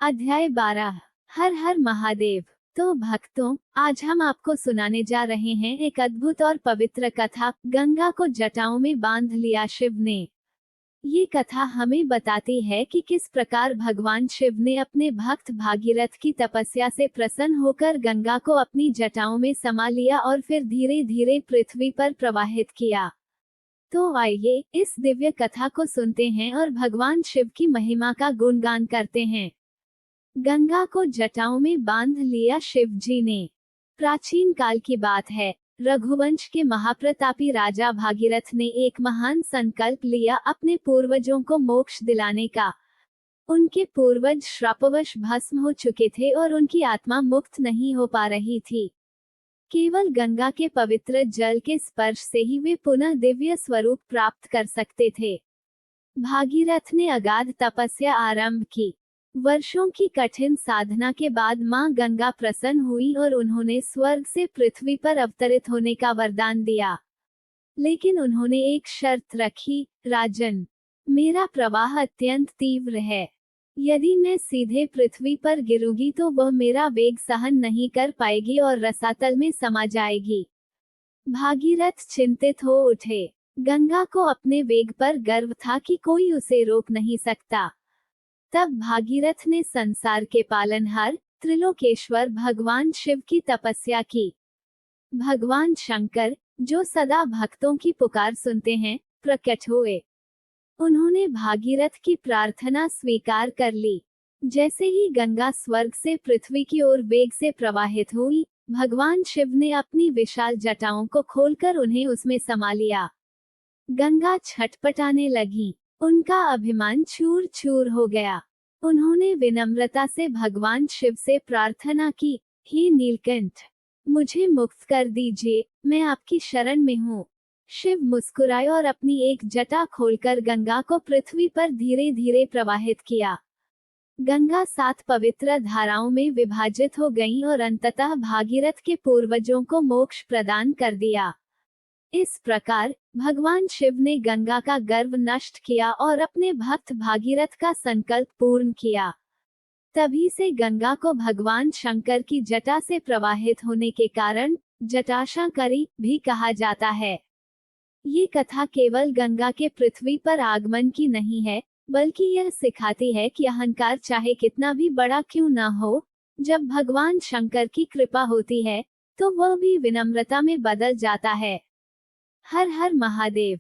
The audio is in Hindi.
अध्याय 12। हर हर महादेव। तो भक्तों, आज हम आपको सुनाने जा रहे हैं एक अद्भुत और पवित्र कथा, गंगा को जटाओं में बांध लिया शिव ने। ये कथा हमें बताती है कि किस प्रकार भगवान शिव ने अपने भक्त भागीरथ की तपस्या से प्रसन्न होकर गंगा को अपनी जटाओं में समा लिया और फिर धीरे धीरे पृथ्वी पर प्रवाहित किया। तो आइए इस दिव्य कथा को सुनते हैं और भगवान शिव की महिमा का गुणगान करते हैं। गंगा को जटाओं में बांध लिया शिव जी ने। प्राचीन काल की बात है। रघुवंश के महाप्रतापी राजा भागीरथ ने एक महान संकल्प लिया अपने पूर्वजों को मोक्ष दिलाने का। उनके पूर्वज श्रापवश भस्म हो चुके थे और उनकी आत्मा मुक्त नहीं हो पा रही थी। केवल गंगा के पवित्र जल के स्पर्श से ही वे पुनः दिव्य स्वरूप प्राप्त कर सकते थे। भागीरथ ने अगाध तपस्या आरंभ की। वर्षों की कठिन साधना के बाद मां गंगा प्रसन्न हुई और उन्होंने स्वर्ग से पृथ्वी पर अवतरित होने का वरदान दिया। लेकिन उन्होंने एक शर्त रखी, राजन, मेरा प्रवाह अत्यंत तीव्र है। यदि मैं सीधे पृथ्वी पर गिरूंगी तो वह मेरा वेग सहन नहीं कर पाएगी और रसातल में समा जाएगी। भागीरथ चिंतित हो उठे। गंगा को अपने वेग पर गर्व था कि कोई उसे रोक नहीं सकता। तब भागीरथ ने संसार के पालनहार त्रिलोकेश्वर भगवान शिव की तपस्या की। भगवान शंकर, जो सदा भक्तों की पुकार सुनते हैं, प्रकट हुए। उन्होंने भागीरथ की प्रार्थना स्वीकार कर ली। जैसे ही गंगा स्वर्ग से पृथ्वी की ओर वेग से प्रवाहित हुई, भगवान शिव ने अपनी विशाल जटाओं को खोलकर उन्हें उसमें समा लिया। गंगा छटपटाने लगी। उनका अभिमान चूर चूर हो गया। उन्होंने विनम्रता से भगवान शिव से प्रार्थना की, हे नीलकंठ, मुझे मुक्त कर दीजिए, मैं आपकी शरण में हूँ। शिव मुस्कुराए और अपनी एक जटा खोलकर गंगा को पृथ्वी पर धीरे धीरे प्रवाहित किया। गंगा 7 पवित्र धाराओं में विभाजित हो गई और अंततः भागीरथ के पूर्वजों को मोक्ष प्रदान कर दिया। इस प्रकार भगवान शिव ने गंगा का गर्व नष्ट किया और अपने भक्त भागीरथ का संकल्प पूर्ण किया। तभी से गंगा को भगवान शंकर की जटा से प्रवाहित होने के कारण जटाशंकरी भी कहा जाता है। ये कथा केवल गंगा के पृथ्वी पर आगमन की नहीं है, बल्कि यह सिखाती है कि अहंकार चाहे कितना भी बड़ा क्यों न हो, जब भगवान शंकर की कृपा होती है तो वह भी विनम्रता में बदल जाता है। हर हर महादेव।